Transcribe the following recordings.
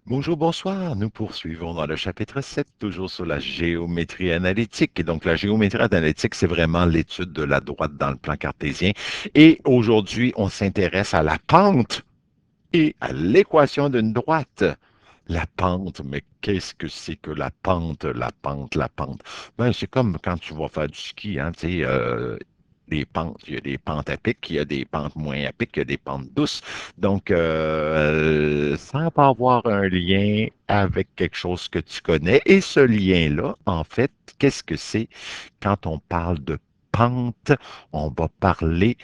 Bonjour, bonsoir. Nous poursuivons dans le chapitre 7, toujours sur la géométrie analytique. Et donc, la géométrie analytique, c'est vraiment l'étude de la droite dans le plan cartésien. Et aujourd'hui, on s'intéresse à la pente et à l'équation d'une droite. La pente, mais qu'est-ce que c'est que la pente, la pente, la pente? Ben, c'est comme quand tu vas faire du ski, hein, tu sais, les pentes, il y a des pentes à pic, il y a des pentes moins à pic, il y a des pentes douces. Donc, ça va avoir un lien avec quelque chose que tu connais. Et ce lien-là, en fait, qu'est-ce que c'est? Quand on parle de pente, on va parler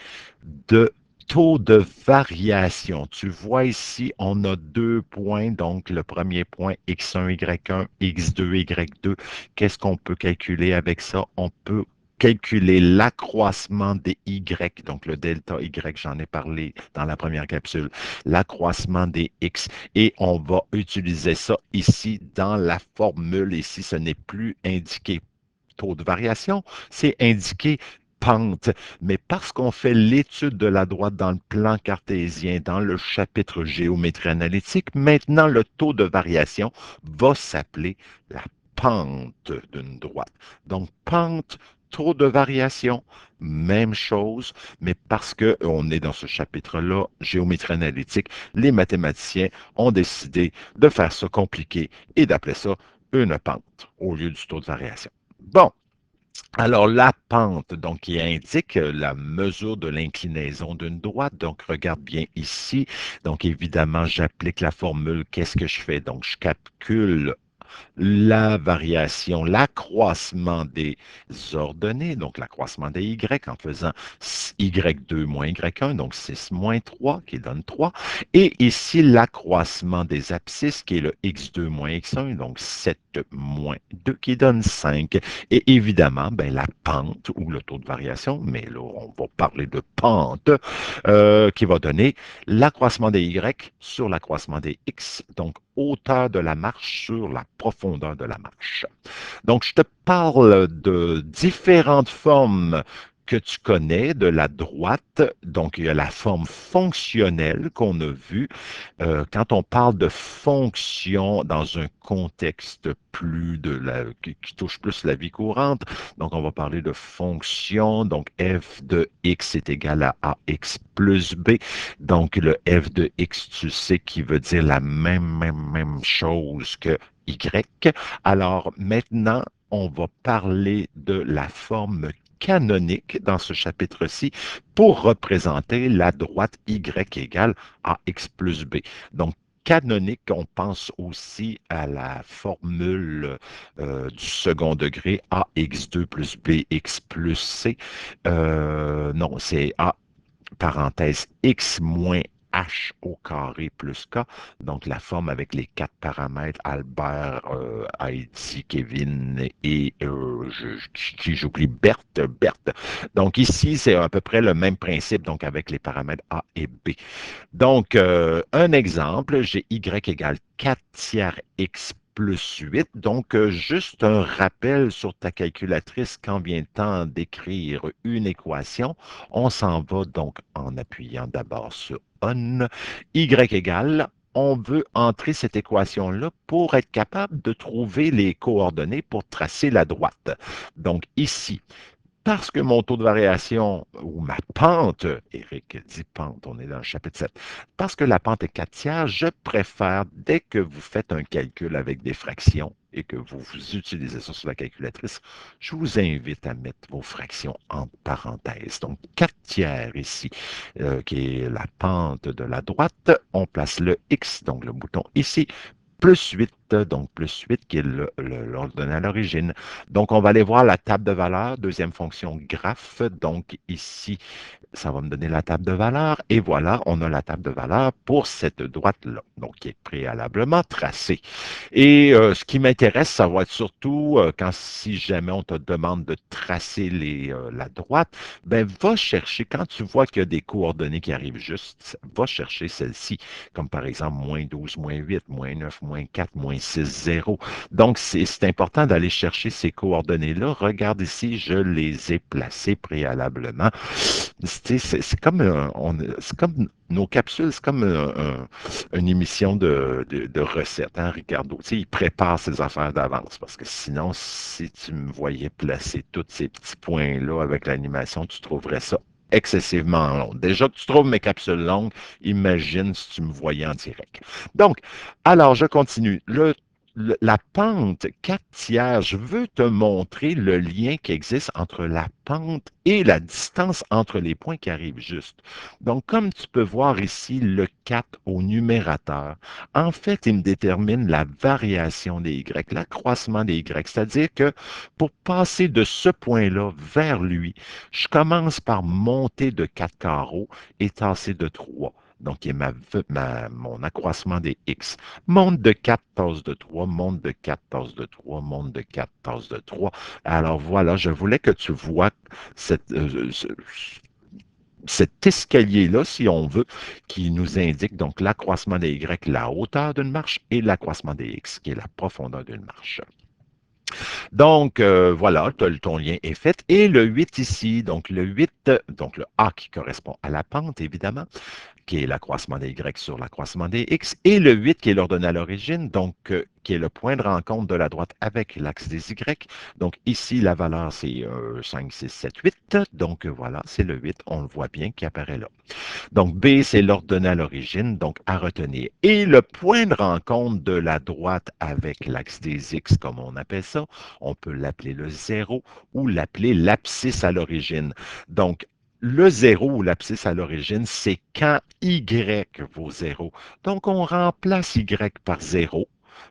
de taux de variation. Tu vois ici, on a deux points. Donc, le premier point, x1, y1, x2, y2. Qu'est-ce qu'on peut calculer avec ça? On peut calculer l'accroissement des y, donc le delta y, j'en ai parlé dans la première capsule, l'accroissement des x. Et on va utiliser ça ici dans la formule. Ici, ce n'est plus indiqué taux de variation, c'est indiqué pente. Mais parce qu'on fait l'étude de la droite dans le plan cartésien, dans le chapitre géométrie analytique, maintenant le taux de variation va s'appeler la pente d'une droite. Donc, pente, taux de variation, même chose, mais parce qu'on est dans ce chapitre-là, géométrie analytique, les mathématiciens ont décidé de faire ça compliqué et d'appeler ça une pente au lieu du taux de variation. Bon, alors la pente, donc, qui indique la mesure de l'inclinaison d'une droite. Donc, regarde bien ici. Donc, évidemment, j'applique la formule. Qu'est-ce que je fais? Donc, je calcule la variation, l'accroissement des ordonnées, donc l'accroissement des Y en faisant Y2 moins Y1, donc 6 moins 3 qui donne 3. Et ici, l'accroissement des abscisses qui est le X2 moins X1, donc 7 moins 2 qui donne 5. Et évidemment, ben, la pente ou le taux de variation, mais là, on va parler de pente, qui va donner l'accroissement des Y sur l'accroissement des X, donc hauteur de la marche sur la profondeur de la marche. Donc, je te parle de différentes formes que tu connais de la droite. Donc, il y a la forme fonctionnelle qu'on a vue. Quand on parle de fonction dans un contexte qui touche plus la vie courante, donc on va parler de fonction. Donc, f de x est égal à ax plus b. Donc, le f de x, tu sais, qui veut dire la même chose que y. Alors maintenant, on va parler de la forme canonique dans ce chapitre-ci pour représenter la droite y égale ax plus b. Donc, canonique, on pense aussi à la formule du second degré ax2 plus bx plus c. Non, c'est a parenthèse x moins h au carré plus k, donc la forme avec les quatre paramètres, Albert, Heidi, Kevin et j'oublie Berthe. Donc ici, c'est à peu près le même principe, donc avec les paramètres A et B. Donc, un exemple, j'ai y égale 4 tiers x plus 8. Donc, juste un rappel sur ta calculatrice quand vient le temps d'écrire une équation. On s'en va donc en appuyant d'abord sur on. Y égale, on veut entrer cette équation-là pour être capable de trouver les coordonnées pour tracer la droite. Donc, ici, parce que mon taux de variation ou ma pente, Eric dit pente, on est dans le chapitre 7, parce que la pente est 4 tiers, je préfère, dès que vous faites un calcul avec des fractions et que vous utilisez ça sur la calculatrice, je vous invite à mettre vos fractions en parenthèse. Donc, 4 tiers ici, qui est la pente de la droite. On place le X, donc le bouton ici, plus 8, donc plus 8 qui est l'ordonnée à l'origine. Donc, on va aller voir la table de valeur, deuxième fonction graphe. Donc, ici, ça va me donner la table de valeur. Et voilà, on a la table de valeur pour cette droite-là, donc qui est préalablement tracée. Et ce qui m'intéresse, ça va être surtout quand si jamais on te demande de tracer la droite, ben va chercher, quand tu vois qu'il y a des coordonnées qui arrivent juste, va chercher celle-ci, comme par exemple moins 12, moins 8, moins 9, moins 4, moins 6, 0. Donc, c'est important d'aller chercher ces coordonnées-là. Regarde ici, je les ai placées préalablement. C'est comme, c'est comme nos capsules, c'est comme une émission de recettes, hein, Ricardo. Tu sais, il prépare ses affaires d'avance parce que sinon, si tu me voyais placer tous ces petits points-là avec l'animation, tu trouverais ça excessivement long. Déjà que tu trouves mes capsules longues, imagine si tu me voyais en direct. Donc, alors, je continue. La pente 4 tiers, je veux te montrer le lien qui existe entre la pente et la distance entre les points qui arrivent juste. Donc, comme tu peux voir ici, le 4 au numérateur, en fait, il me détermine la variation des Y, l'accroissement des Y. C'est-à-dire que pour passer de ce point-là vers lui, je commence par monter de 4 carreaux et tasser de 3. Donc, qui est mon accroissement des X. Monte de 4 tasses de 3, monte de 4 tasses de 3, monte de 4 tasses de 3. Alors voilà, je voulais que tu vois cette, cet escalier-là, si on veut, qui nous indique donc l'accroissement des Y, la hauteur d'une marche, et l'accroissement des X, qui est la profondeur d'une marche. Donc, voilà, ton lien est fait. Et le 8 ici, donc le 8, donc le A qui correspond à la pente, évidemment, qui est l'accroissement des Y sur l'accroissement des X, et le 8 qui est l'ordonnée à l'origine, donc qui est le point de rencontre de la droite avec l'axe des Y. Donc ici, la valeur, c'est 5, 6, 7, 8. Donc voilà, c'est le 8, on le voit bien qui apparaît là. Donc B, c'est l'ordonnée à l'origine, donc à retenir. Et le point de rencontre de la droite avec l'axe des X, comme on appelle ça, on peut l'appeler le 0 ou l'appeler l'abscisse à l'origine. Donc, le 0 ou l'abscisse à l'origine, c'est quand Y vaut 0. Donc, on remplace Y par 0.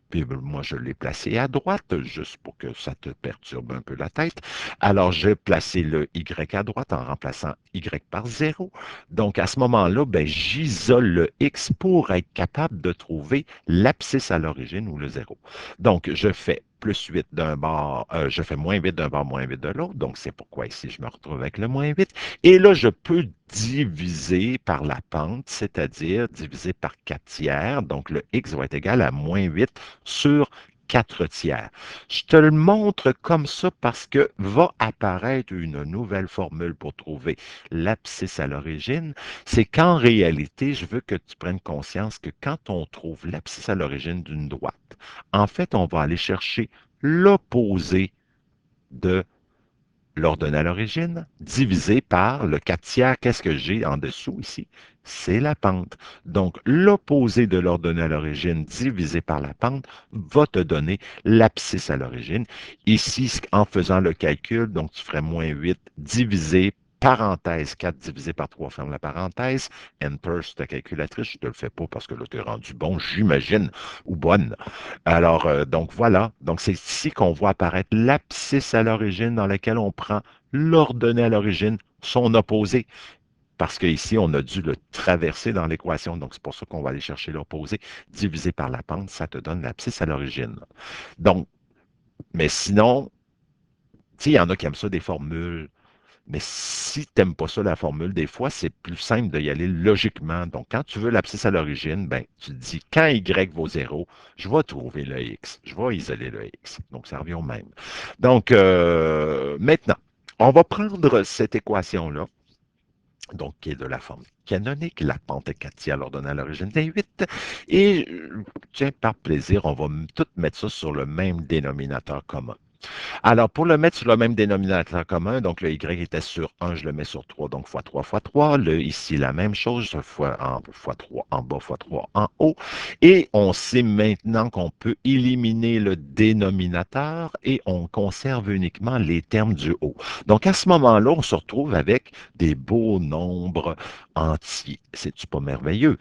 Puis moi, je l'ai placé à droite, juste pour que ça te perturbe un peu la tête. Alors, j'ai placé le Y à droite en remplaçant Y par 0. Donc, à ce moment-là, ben, j'isole le X pour être capable de trouver l'abscisse à l'origine ou le 0. Donc, je fais plus 8 d'un bord, je fais moins 8 d'un bord, moins 8 de l'autre. Donc, c'est pourquoi ici, je me retrouve avec le moins 8. Et là, je peux diviser par la pente, c'est-à-dire diviser par 4 tiers. Donc, le X va être égal à moins 8 sur 4 tiers. Je te le montre comme ça parce que va apparaître une nouvelle formule pour trouver l'abscisse à l'origine. C'est qu'en réalité, je veux que tu prennes conscience que quand on trouve l'abscisse à l'origine d'une droite, en fait, on va aller chercher l'opposé de l'ordonnée à l'origine divisé par le 4 tiers. Qu'est-ce que j'ai en dessous ici? C'est la pente. Donc, l'opposé de l'ordonnée à l'origine divisé par la pente va te donner l'abscisse à l'origine. Ici, en faisant le calcul, donc tu ferais moins 8 divisé parenthèse 4 divisé par 3, ferme la parenthèse. Enter sur ta calculatrice. Je ne te le fais pas parce que là, tu es rendu bon, j'imagine, ou bonne. Alors, donc voilà. Donc, c'est ici qu'on voit apparaître l'abscisse à l'origine dans laquelle on prend l'ordonnée à l'origine, son opposé. Parce qu'ici, on a dû le traverser dans l'équation. Donc, c'est pour ça qu'on va aller chercher l'opposé. Divisé par la pente, ça te donne l'abscisse à l'origine. Donc, mais sinon, tu sais, il y en a qui aiment ça des formules. Mais si tu n'aimes pas ça, la formule, des fois, c'est plus simple d'y aller logiquement. Donc, quand tu veux l'abscisse à l'origine, ben, tu te dis, quand Y vaut 0, je vais trouver le X. Je vais isoler le X. Donc, ça revient au même. Donc, maintenant, on va prendre cette équation-là, donc qui est de la forme canonique, la pente est 4 tiers l'ordonnée à l'origine des 8, et tiens, par plaisir, on va tout mettre ça sur le même dénominateur commun. Alors, pour le mettre sur le même dénominateur commun, donc le Y était sur 1, je le mets sur 3, donc fois 3 fois 3. Ici, la même chose, fois 3 en bas, fois 3 en haut. Et on sait maintenant qu'on peut éliminer le dénominateur et on conserve uniquement les termes du haut. Donc, à ce moment-là, on se retrouve avec des beaux nombres entiers. C'est-tu pas merveilleux?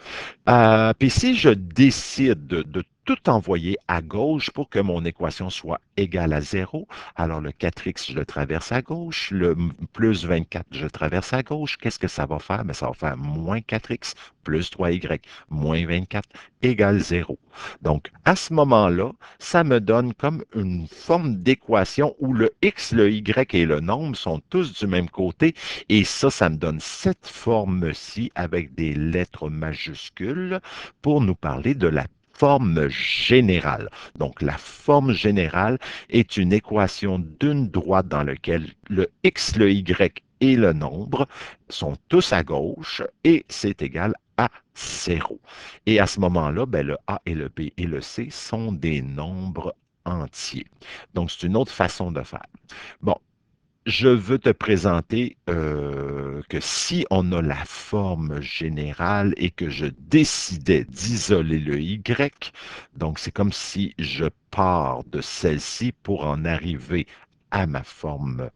Puis si je décide de tout envoyer à gauche pour que mon équation soit égale à 0, alors le 4x, je le traverse à gauche, le plus 24, je le traverse à gauche. Qu'est-ce que ça va faire? Mais ça va faire moins 4x plus 3y moins 24 égale 0. Donc, à ce moment-là, ça me donne comme une forme d'équation où le x, le y et le nombre sont tous du même côté. Et ça me donne cette forme-ci avec des lettres majuscules pour nous parler de la forme générale. Donc, la forme générale est une équation d'une droite dans laquelle le x, le y et le nombre sont tous à gauche et c'est égal à 0. Et à ce moment-là, ben, le A et le B et le C sont des nombres entiers. Donc, c'est une autre façon de faire. Bon, je veux te présenter que si on a la forme générale et que je décidais d'isoler le Y, donc c'est comme si je pars de celle-ci pour en arriver à ma forme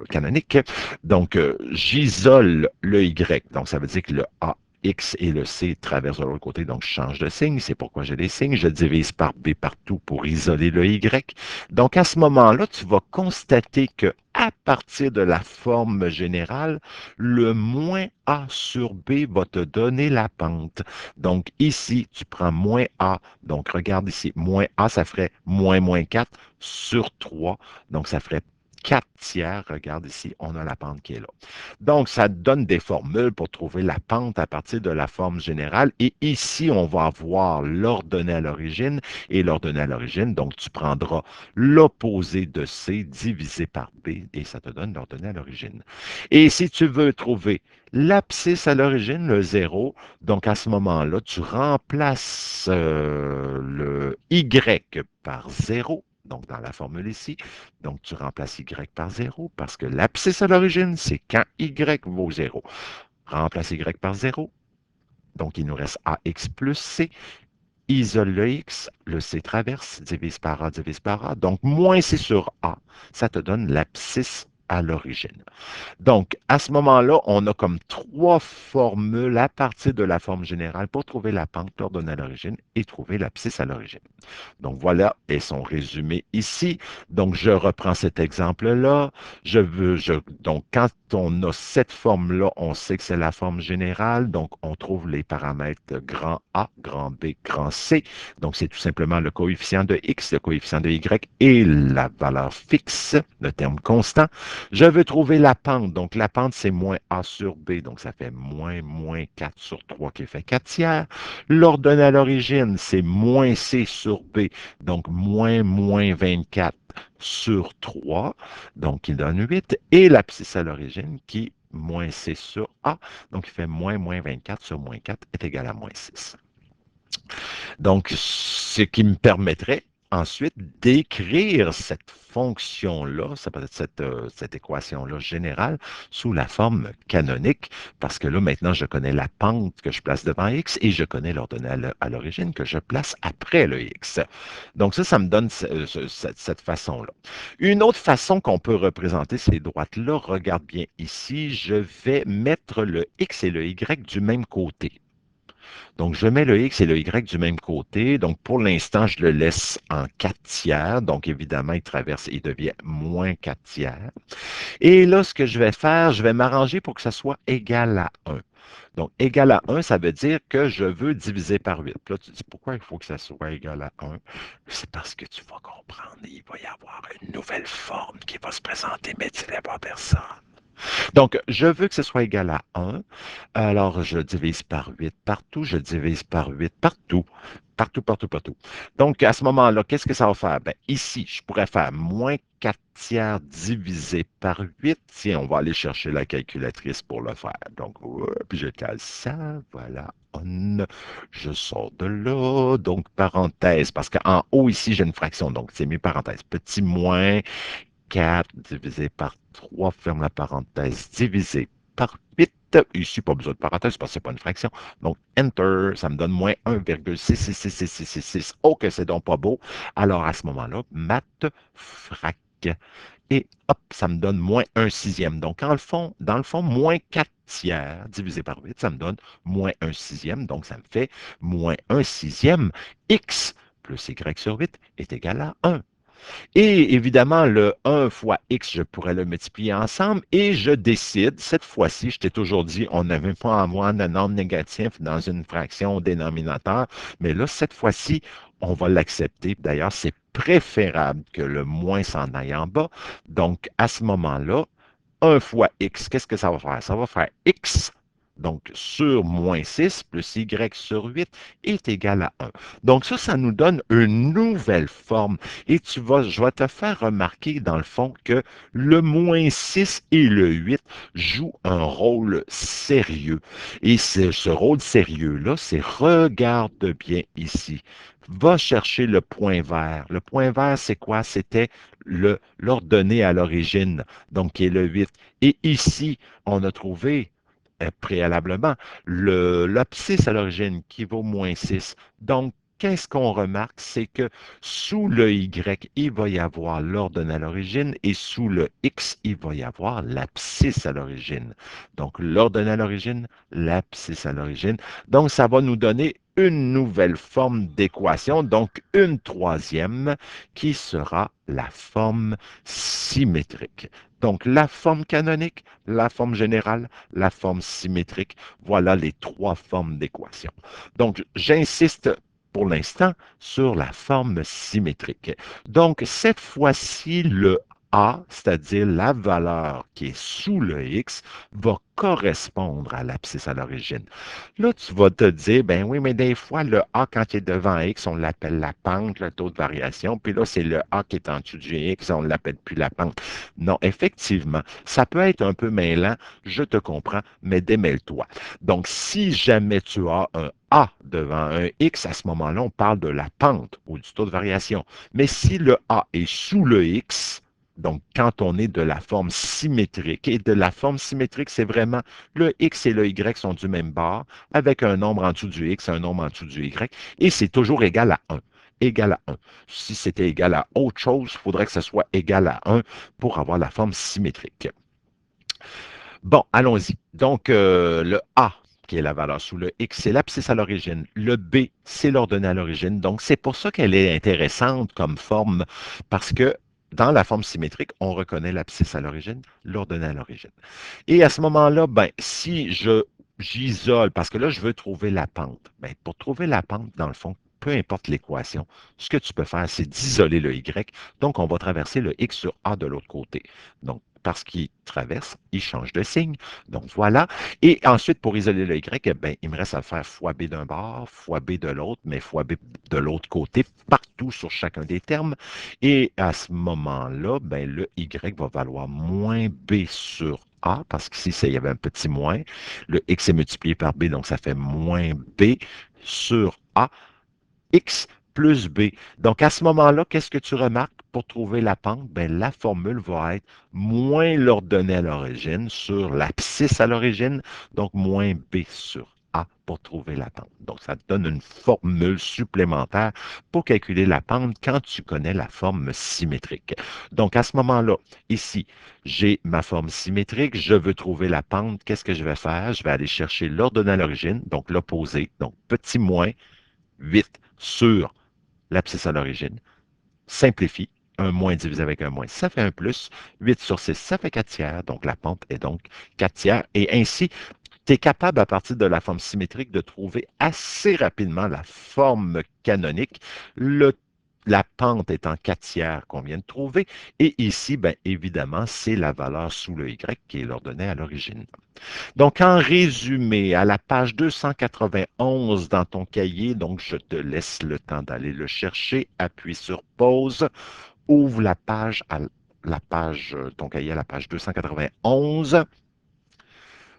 canonique. Donc, j'isole le Y. Donc, ça veut dire que le A, X et le C traversent de l'autre côté, donc je change de signe. C'est pourquoi j'ai des signes. Je divise par B partout pour isoler le Y. Donc, à ce moment-là, tu vas constater que à partir de la forme générale, le moins A sur B va te donner la pente. Donc, ici, tu prends moins A. Donc, regarde ici, moins A, ça ferait moins 4 sur 3. Donc, ça ferait 4 tiers. Regarde ici, on a la pente qui est là. Donc, ça donne des formules pour trouver la pente à partir de la forme générale. Et ici, on va avoir l'ordonnée à l'origine. Et l'ordonnée à l'origine, donc tu prendras l'opposé de C divisé par B et ça te donne l'ordonnée à l'origine. Et si tu veux trouver l'abscisse à l'origine, le 0, donc à ce moment-là, tu remplaces le Y par 0. Donc, dans la formule ici, donc tu remplaces Y par 0 parce que l'abscisse à l'origine, c'est quand Y vaut 0. Remplace Y par 0. Donc, il nous reste AX plus C. Isole le X, le C traverse, divise par A. Donc, moins C sur A, ça te donne l'abscisse à l'origine. Donc, à ce moment-là, on a comme trois formules à partir de la forme générale pour trouver la pente, l'ordonnée à l'origine et trouver l'abscisse à l'origine. Donc, voilà, elles sont résumées ici. Donc, je reprends cet exemple-là. Donc, quand on a cette forme-là, on sait que c'est la forme générale. Donc, on trouve les paramètres grand A, grand B, grand C. Donc, c'est tout simplement le coefficient de X, le coefficient de Y et la valeur fixe, le terme constant. Je veux trouver la pente. Donc, la pente, c'est moins A sur B. Donc, ça fait moins 4 sur 3 qui fait 4 tiers. L'ordonnée à l'origine, c'est moins C sur B. Donc, moins 24 sur 3. Donc, il donne 8. Et l'abscisse à l'origine qui est moins C sur A. Donc, il fait moins 24 sur moins 4 est égal à moins 6. Donc, ce qui me permettrait ensuite d'écrire cette fonction-là, ça peut être cette équation-là générale, sous la forme canonique, parce que là, maintenant, je connais la pente que je place devant x et je connais l'ordonnée à l'origine que je place après le x. Donc ça me donne cette façon-là. Une autre façon qu'on peut représenter ces droites-là, regarde bien ici, je vais mettre le x et le y du même côté. Donc, je mets le X et le Y du même côté. Donc, pour l'instant, je le laisse en 4 tiers. Donc, évidemment, il traverse, il devient moins 4 tiers. Et là, ce que je vais faire, je vais m'arranger pour que ça soit égal à 1. Donc, égal à 1, ça veut dire que je veux diviser par 8. Puis là, tu dis, pourquoi il faut que ça soit égal à 1? C'est parce que tu vas comprendre, il va y avoir une nouvelle forme qui va se présenter, mais tu ne pas personne. Donc, je veux que ce soit égal à 1. Alors, je divise par 8 partout, je divise par 8 partout, partout. Donc, à ce moment-là, qu'est-ce que ça va faire? Ben, ici, je pourrais faire moins 4 tiers divisé par 8. Tiens, on va aller chercher la calculatrice pour le faire. Donc, puis je cale ça, voilà. Je sors de là, donc parenthèse, parce qu'en haut ici, j'ai une fraction, donc c'est mieux parenthèse. Petit moins 4 divisé par 3, ferme la parenthèse, divisé par 8. Ici, pas besoin de parenthèse parce que ce n'est pas une fraction. Donc, Enter, ça me donne moins 1,66666. Oh, que c'est donc pas beau. Alors, à ce moment-là, math, frac. Et hop, ça me donne moins 1 sixième. Donc, dans le fond, moins 4 tiers divisé par 8, ça me donne moins 1 sixième. Donc, ça me fait moins 1 sixième. X plus Y sur 8 est égal à 1. Et évidemment, le 1 fois x, je pourrais le multiplier ensemble et je décide, cette fois-ci, je t'ai toujours dit, on n'avait pas à avoir un nombre négatif dans une fraction au dénominateur, mais là, cette fois-ci, on va l'accepter. D'ailleurs, c'est préférable que le moins s'en aille en bas. Donc, à ce moment-là, 1 fois x, qu'est-ce que ça va faire? Ça va faire x Donc, sur moins 6 plus y sur 8 est égal à 1. Donc, ça nous donne une nouvelle forme. Et je vais te faire remarquer, dans le fond, que le moins 6 et le 8 jouent un rôle sérieux. Et ce rôle sérieux-là, c'est regarde bien ici. Va chercher le point vert. Le point vert, c'est quoi? C'était l'ordonnée à l'origine, donc qui est le 8. Et ici, on a trouvé préalablement l'abscisse à l'origine qui vaut moins 6. Donc, qu'est-ce qu'on remarque? C'est que sous le Y, il va y avoir l'ordonnée à l'origine et sous le X, il va y avoir l'abscisse à l'origine. Donc, l'ordonnée à l'origine, l'abscisse à l'origine. Donc, ça va nous donner une nouvelle forme d'équation, donc une troisième, qui sera la forme symétrique. Donc, la forme canonique, la forme générale, la forme symétrique, voilà les trois formes d'équation. Donc, j'insiste pour l'instant sur la forme symétrique. Donc, cette fois-ci, le A, c'est-à-dire la valeur qui est sous le X, va correspondre à l'abscisse à l'origine. Là, tu vas te dire, ben oui, mais des fois, le A, quand il est devant X, on l'appelle la pente, le taux de variation, puis là, c'est le A qui est en dessous du X, on ne l'appelle plus la pente. Non, effectivement, ça peut être un peu mêlant, je te comprends, mais démêle-toi. Donc, si jamais tu as un A devant un X, à ce moment-là, on parle de la pente ou du taux de variation. Mais si le A est sous le X, donc quand on est de la forme symétrique, et de la forme symétrique, c'est vraiment le X et le Y sont du même bord, avec un nombre en dessous du X, un nombre en dessous du Y, et c'est toujours égal à 1. Égal à 1. Si c'était égal à autre chose, il faudrait que ce soit égal à 1 pour avoir la forme symétrique. Bon, allons-y. Donc, le A, qui est la valeur sous le X, c'est l'abscisse à l'origine. Le B, c'est l'ordonnée à l'origine. Donc, c'est pour ça qu'elle est intéressante comme forme, parce que dans la forme symétrique, on reconnaît l'abscisse à l'origine, l'ordonnée à l'origine. Et à ce moment-là, ben, si j'isole, parce que là, je veux trouver la pente. Ben, pour trouver la pente, dans le fond, peu importe l'équation, ce que tu peux faire, c'est d'isoler le Y. Donc, on va traverser le X sur A de l'autre côté. Donc, parce qu'il traverse, il change de signe. Donc, voilà. Et ensuite, pour isoler le Y, eh ben, il me reste à faire fois B d'un bord, fois B de l'autre, mais fois B de l'autre côté, partout sur chacun des termes. Et à ce moment-là, ben, le Y va valoir moins B sur A, parce qu'ici, il y avait un petit moins. Le X est multiplié par B, donc ça fait moins B sur A, X plus B. Donc, à ce moment-là, qu'est-ce que tu remarques pour trouver la pente? Ben, la formule va être moins l'ordonnée à l'origine sur l'abscisse à l'origine, donc moins B sur A pour trouver la pente. Donc, ça te donne une formule supplémentaire pour calculer la pente quand tu connais la forme symétrique. Donc, à ce moment-là, ici, j'ai ma forme symétrique, je veux trouver la pente. Qu'est-ce que je vais faire? Je vais aller chercher l'ordonnée à l'origine, donc l'opposé, donc petit moins 8 sur l'abscisse à l'origine, simplifie, un moins divisé avec un moins, ça fait un plus, 8 sur 6, ça fait 4 tiers, donc la pente est donc 4 tiers, et ainsi, tu es capable, à partir de la forme symétrique, de trouver assez rapidement la forme canonique, la pente est en 4 tiers qu'on vient de trouver, et ici, bien évidemment, c'est la valeur sous le Y qui est l'ordonnée à l'origine. Donc, en résumé, à la page 291 dans ton cahier, donc je te laisse le temps d'aller le chercher, appuie sur pause, ouvre la page, ton cahier à la page 291.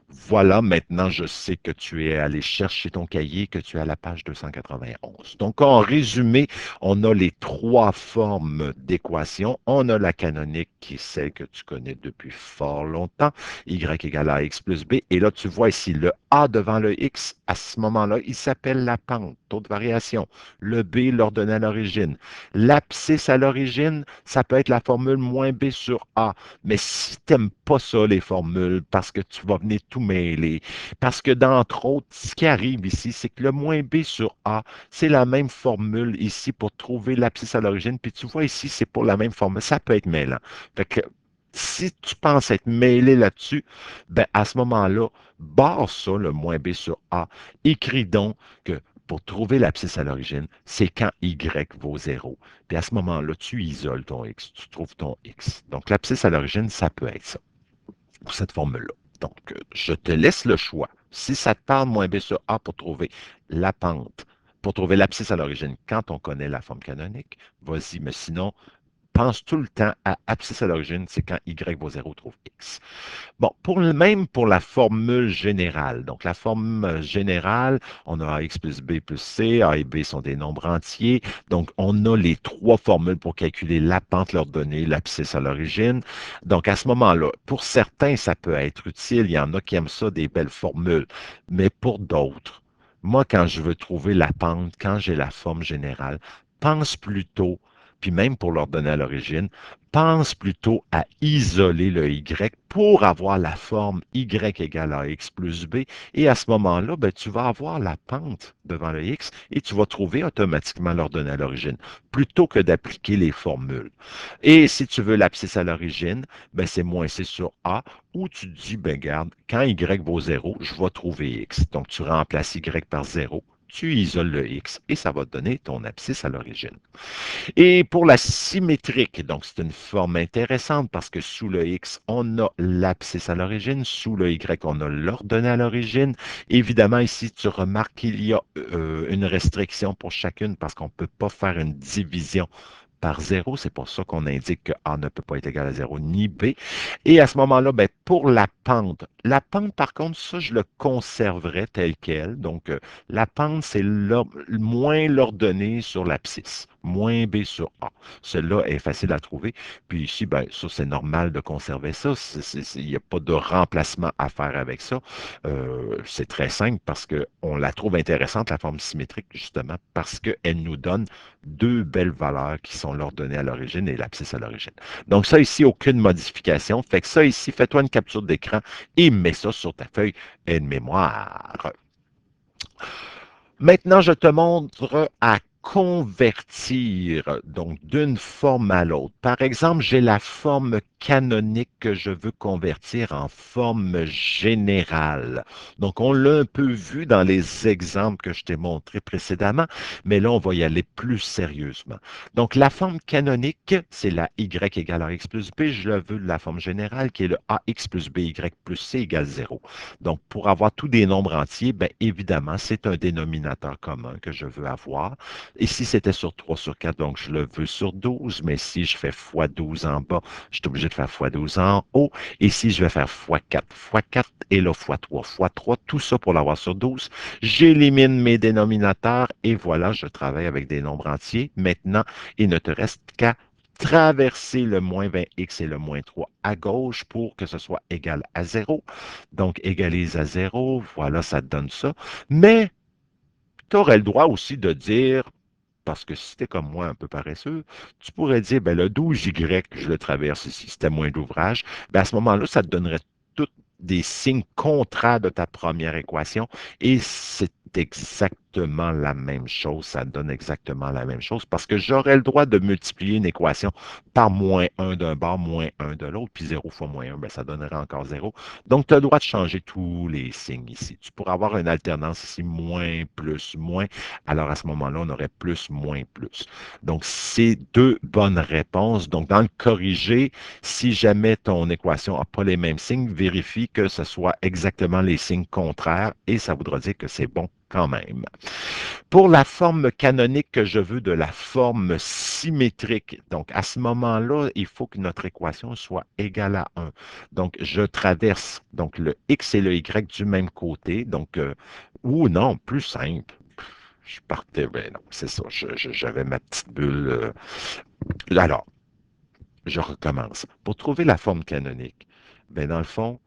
Voilà, maintenant je sais que tu es allé chercher ton cahier, que tu es à la page 291. Donc, en résumé, on a les trois formes d'équation. On a la canonique qui est celle que tu connais depuis fort longtemps, y égale à x plus b. Et là, tu vois ici le a devant le x. À ce moment-là, il s'appelle la pente, taux de variation. Le b, l'ordonnée à l'origine. L'abscisse à l'origine, ça peut être la formule moins b sur a. Mais si tu n'aimes pas ça, les formules, parce que tu vas venir tout mêler, parce que d'entre autres, ce qui arrive ici, c'est que le moins B sur A, c'est la même formule ici pour trouver l'abscisse à l'origine, puis tu vois ici, c'est pour la même formule. Ça peut être mêlant. Fait que si tu penses être mêlé là-dessus, ben à ce moment-là, barre ça, le moins B sur A. Écris donc que pour trouver l'abscisse à l'origine, c'est quand Y vaut 0. Puis à ce moment-là, tu isoles ton X, tu trouves ton X. Donc, l'abscisse à l'origine, ça peut être ça, pour cette formule-là. Donc, je te laisse le choix. Si ça te parle, moins B sur A pour trouver la pente, pour trouver l'abscisse à l'origine, quand on connaît la forme canonique, vas-y, mais sinon, pense tout le temps à abscisse à l'origine, c'est quand Y vaut 0 trouve X. Bon, même pour la formule générale. Donc, la formule générale, on a AX plus B plus C. A et B sont des nombres entiers. Donc, on a les trois formules pour calculer la pente, leur donner l'abscisse à l'origine. Donc, à ce moment-là, pour certains, ça peut être utile. Il y en a qui aiment ça, des belles formules. Mais pour d'autres, moi, quand je veux trouver la pente, quand j'ai la forme générale, pense plutôt, puis même pour leur donner à l'origine, pense plutôt à isoler le Y pour avoir la forme Y égale à X plus B. Et à ce moment-là, ben, tu vas avoir la pente devant le X et tu vas trouver automatiquement l'ordonnée à l'origine, plutôt que d'appliquer les formules. Et si tu veux l'abscisse à l'origine, ben, c'est moins C sur A, où tu te dis, ben, garde, quand Y vaut 0, je vais trouver X. Donc, tu remplaces Y par 0, tu isoles le X et ça va te donner ton abscisse à l'origine. Et pour la symétrique, donc c'est une forme intéressante parce que sous le X, on a l'abscisse à l'origine, sous le Y, on a l'ordonnée à l'origine. Évidemment, ici, tu remarques qu'il y a une restriction pour chacune parce qu'on ne peut pas faire une division par 0. C'est pour ça qu'on indique que A ne peut pas être égal à 0 ni B. Et à ce moment-là, ben, pour la pente, par contre, ça, je le conserverai tel quel. Donc, la pente, c'est moins l'ordonnée sur l'abscisse, moins B sur A. Celle-là est facile à trouver. Puis ici, ben, ça, c'est normal de conserver ça. Il n'y a pas de remplacement à faire avec ça. C'est très simple parce qu'on la trouve intéressante, la forme symétrique, justement, parce qu'elle nous donne deux belles valeurs qui sont l'ordonnée à l'origine et l'abscisse à l'origine. Donc ça ici, aucune modification. Fait que ça ici, fais-toi une capture d'écran et mets ça sur ta feuille de mémoire. Maintenant, je te montre à convertir donc d'une forme à l'autre. Par exemple, j'ai la forme canonique que je veux convertir en forme générale. Donc, on l'a un peu vu dans les exemples que je t'ai montrés précédemment, mais là, on va y aller plus sérieusement. Donc, la forme canonique, c'est la y égale ax plus b. Je le veux de la forme générale qui est le ax plus by plus c égale 0. Donc, pour avoir tous des nombres entiers, bien évidemment, c'est un dénominateur commun que je veux avoir. Et si c'était sur 3 sur 4, donc je le veux sur 12, mais si je fais fois 12 en bas, je suis obligé de faire fois 12 en haut. Et si je vais faire fois 4 et là fois 3, tout ça pour l'avoir sur 12, j'élimine mes dénominateurs et voilà, je travaille avec des nombres entiers. Maintenant, il ne te reste qu'à traverser le moins 20x et le moins 3 à gauche pour que ce soit égal à 0. Donc, égalise à 0, voilà, ça te donne ça. Mais tu aurais le droit aussi de dire, parce que si tu es comme moi un peu paresseux, tu pourrais dire, ben, le 12Y, je le traverse ici, c'était moins d'ouvrage. Ben, à ce moment-là, ça te donnerait tous des signes contraires de ta première équation et c'est exactement la même chose. Ça donne exactement la même chose parce que j'aurais le droit de multiplier une équation par moins 1 d'un bord, moins 1 de l'autre, puis 0 fois moins 1, ben, ça donnerait encore 0. Donc, tu as le droit de changer tous les signes ici. Tu pourrais avoir une alternance ici, moins, plus, moins. Alors, à ce moment-là, on aurait plus, moins, plus. Donc, c'est deux bonnes réponses. Donc, dans le corrigé, si jamais ton équation n'a pas les mêmes signes, vérifie que ce soit exactement les signes contraires et ça voudra dire que c'est bon quand même. Pour la forme canonique que je veux de la forme symétrique, donc à ce moment-là, il faut que notre équation soit égale à 1. Donc, je traverse donc le x et le y du même côté, donc, ou non, plus simple. Je partais, ben non, c'est ça, j'avais ma petite bulle. Alors, je recommence. Pour trouver la forme canonique, ben dans le fond,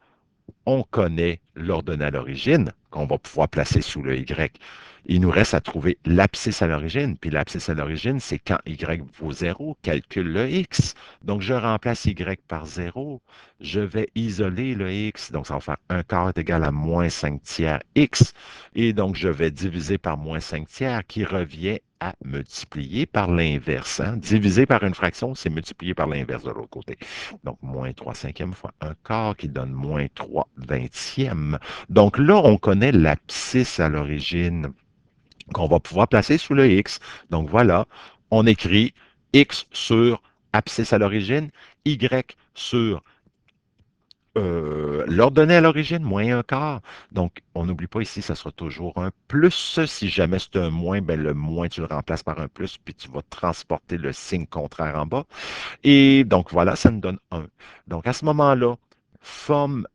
on connaît l'ordonnée à l'origine qu'on va pouvoir placer sous le Y. Il nous reste à trouver l'abscisse à l'origine. Puis l'abscisse à l'origine, c'est quand Y vaut 0, calcule le X. Donc, je remplace Y par 0. Je vais isoler le X. Donc, ça va faire 1 quart est égal à moins 5 tiers X. Et donc, je vais diviser par moins 5 tiers qui revient à multiplier par l'inverse. Hein. Diviser par une fraction, c'est multiplier par l'inverse de l'autre côté. Donc, moins 3 cinquièmes fois un quart qui donne moins 3 vingtièmes. Donc là, on connaît l'abscisse à l'origine qu'on va pouvoir placer sous le X. Donc voilà, on écrit X sur abscisse à l'origine, Y sur l'ordonnée à l'origine, moins un quart. Donc, on n'oublie pas ici, ça sera toujours un plus. Si jamais c'est un moins, ben le moins, tu le remplaces par un plus, puis tu vas transporter le signe contraire en bas. Et donc, voilà, ça nous donne un. Donc, à ce moment-là, forme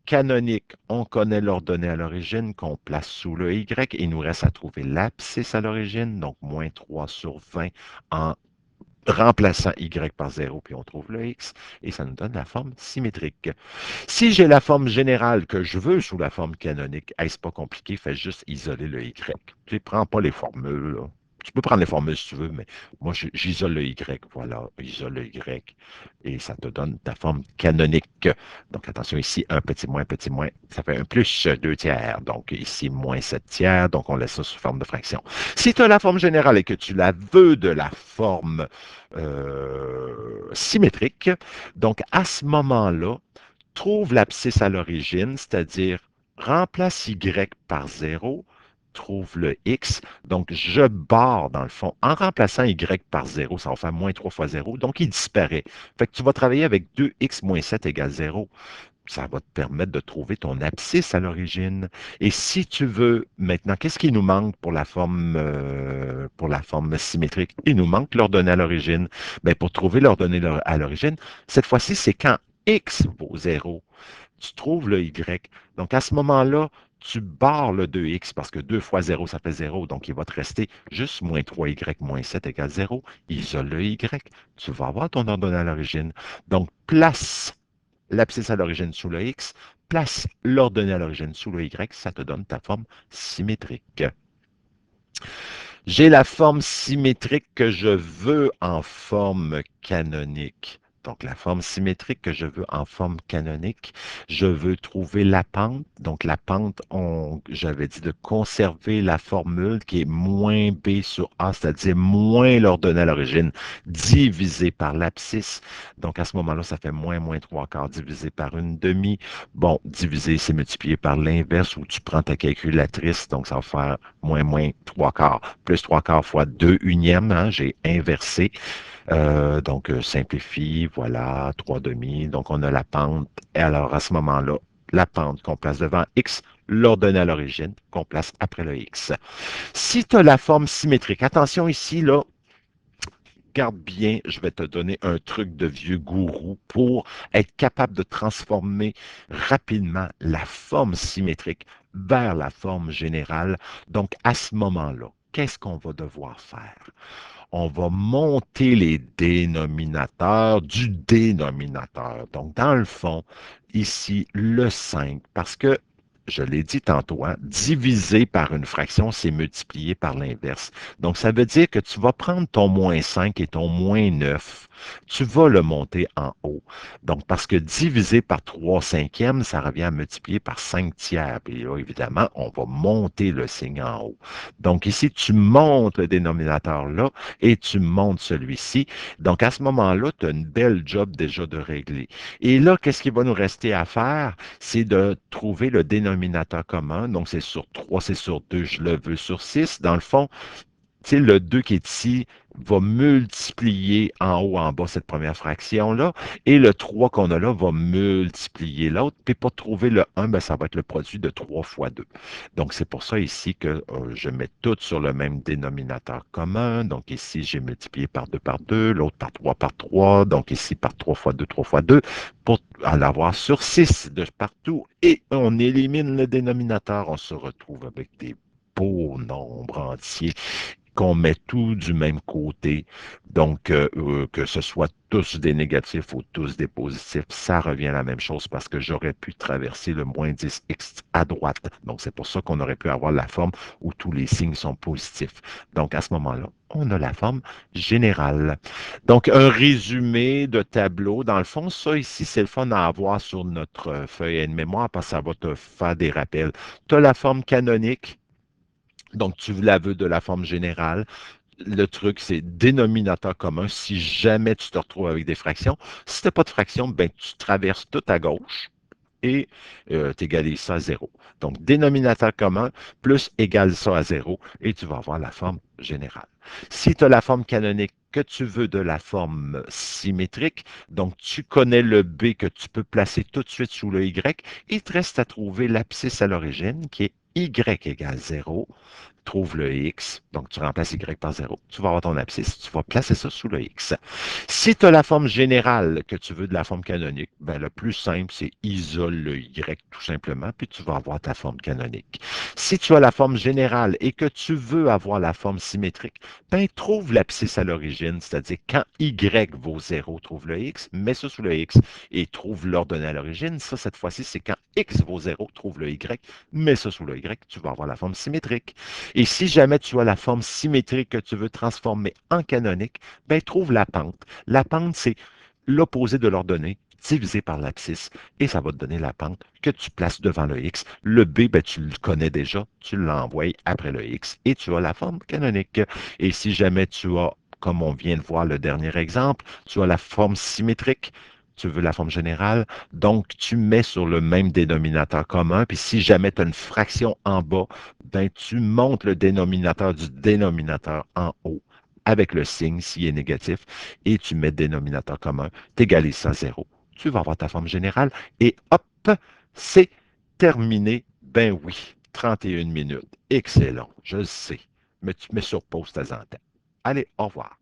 canonique, on connaît l'ordonnée à l'origine qu'on place sous le Y. Il nous reste à trouver l'abscisse à l'origine, donc moins 3 sur 20 en remplaçant Y par 0, puis on trouve le X, et ça nous donne la forme symétrique. Si j'ai la forme générale que je veux sous la forme canonique, est-ce pas compliqué? Fais juste isoler le Y. Tu ne prends pas les formules, là. Tu peux prendre les formules si tu veux, mais moi, j'isole le Y. Voilà, isole le Y. Et ça te donne ta forme canonique. Donc, attention ici, un petit moins, ça fait un plus 2 tiers. Donc, ici, moins 7 tiers. Donc, on laisse ça sous forme de fraction. Si tu as la forme générale et que tu la veux de la forme symétrique, donc à ce moment-là, trouve l'abscisse à l'origine, c'est-à-dire remplace Y par 0, trouve le X. Donc, je barre dans le fond. En remplaçant Y par 0, ça va faire moins 3 fois 0, donc il disparaît. Fait que tu vas travailler avec 2X moins 7 égale 0. Ça va te permettre de trouver ton abscisse à l'origine. Et si tu veux, maintenant, qu'est-ce qui nous manque pour la forme symétrique? Il nous manque l'ordonnée à l'origine. Bien, pour trouver l'ordonnée à l'origine, cette fois-ci, c'est quand X vaut 0. Tu trouves le Y. Donc, à ce moment-là, tu barres le 2X parce que 2 fois 0, ça fait 0. Donc, il va te rester juste moins 3Y moins 7 égale 0. Isole le Y. Tu vas avoir ton ordonnée à l'origine. Donc, place l'abscisse à l'origine sous le X, place l'ordonnée à l'origine sous le Y, ça te donne ta forme symétrique. J'ai la forme symétrique que je veux en forme canonique. Donc, la forme symétrique que je veux en forme canonique, je veux trouver la pente. Donc, la pente, j'avais dit de conserver la formule qui est moins B sur A, c'est-à-dire moins l'ordonnée à l'origine, divisé par l'abscisse. Donc, à ce moment-là, ça fait moins 3 quarts divisé par une demi. Bon, divisé, c'est multiplié par l'inverse où tu prends ta calculatrice. Donc, ça va faire moins 3 quarts plus 3 quarts fois 2 unièmes, hein, j'ai inversé. Donc, simplifie, voilà, 3 demi. Donc, on a la pente. Et alors, à ce moment-là, la pente qu'on place devant X, l'ordonnée à l'origine, qu'on place après le X. Si tu as la forme symétrique, attention ici, là, garde bien, je vais te donner un truc de vieux gourou pour être capable de transformer rapidement la forme symétrique vers la forme générale. Donc, à ce moment-là, qu'est-ce qu'on va devoir faire? On va monter les dénominateurs du dénominateur. Donc, dans le fond, ici, le 5, parce que je l'ai dit tantôt, hein, diviser par une fraction, c'est multiplier par l'inverse. Donc, ça veut dire que tu vas prendre ton moins 5 et ton moins 9, tu vas le monter en haut. Donc, parce que diviser par 3 cinquièmes, ça revient à multiplier par 5 tiers. Puis là, évidemment, on va monter le signe en haut. Donc, ici, tu montes le dénominateur là et tu montes celui-ci. Donc, à ce moment-là, tu as une belle job déjà de régler. Et là, qu'est-ce qu'il va nous rester à faire? C'est de trouver le dénominateur commun. Donc, c'est sur 3, c'est sur 2, je le veux sur 6. Dans le fond, tu sais, le 2 qui est ici va multiplier en haut, en bas cette première fraction-là, et le 3 qu'on a là va multiplier l'autre. Puis pour trouver le 1, ben, ça va être le produit de 3 fois 2. Donc, c'est pour ça ici que je mets tout sur le même dénominateur commun. Donc, ici, j'ai multiplié par 2, l'autre par 3. Donc, ici, par 3 fois 2, 3 fois 2, pour en avoir sur 6 de partout. Et on élimine le dénominateur. On se retrouve avec des beaux nombres entiers qu'on met tout du même côté. Donc, que ce soit tous des négatifs ou tous des positifs, ça revient à la même chose parce que j'aurais pu traverser le moins 10x à droite. Donc, c'est pour ça qu'on aurait pu avoir la forme où tous les signes sont positifs. Donc, à ce moment-là, on a la forme générale. Donc, un résumé de tableau. Dans le fond, ça ici, c'est le fun à avoir sur notre feuille de mémoire parce que ça va te faire des rappels. Tu as la forme canonique. Donc, tu la veux de la forme générale. Le truc, c'est dénominateur commun si jamais tu te retrouves avec des fractions. Si tu n'as pas de fractions, ben, tu traverses tout à gauche et tu égalises ça à 0. Donc, dénominateur commun plus égale ça à 0 et tu vas avoir la forme générale. Si tu as la forme canonique, que tu veux de la forme symétrique. Donc, tu connais le B que tu peux placer tout de suite sous le Y. Il te reste à trouver l'abscisse à l'origine, qui est Y égale 0. Trouve le X, donc tu remplaces Y par 0. Tu vas avoir ton abscisse, tu vas placer ça sous le X. Si tu as la forme générale que tu veux de la forme canonique, ben le plus simple, c'est isole le Y tout simplement, puis tu vas avoir ta forme canonique. Si tu as la forme générale et que tu veux avoir la forme symétrique, ben trouve l'abscisse à l'origine, c'est-à-dire quand Y vaut 0, trouve le X, mets ça sous le X et trouve l'ordonnée à l'origine. Ça, cette fois-ci, c'est quand X vaut 0, trouve le Y, mets ça sous le Y, tu vas avoir la forme symétrique. Et si jamais tu as la forme symétrique que tu veux transformer en canonique, ben trouve la pente. La pente, c'est l'opposé de l'ordonnée divisé par l'abscisse et ça va te donner la pente que tu places devant le X. Le B, ben, tu le connais déjà, tu l'envoies après le X et tu as la forme canonique. Et si jamais tu as, comme on vient de voir le dernier exemple, tu as la forme symétrique, tu veux la forme générale, donc tu mets sur le même dénominateur commun, puis si jamais tu as une fraction en bas, ben, tu montes le dénominateur du dénominateur en haut avec le signe s'il est négatif et tu mets dénominateur commun, tu égalises ça à 0. Tu vas avoir ta forme générale et hop, c'est terminé. Ben oui, 31 minutes. Excellent, je le sais. Mais tu mets sur pause de temps en temps. Allez, au revoir.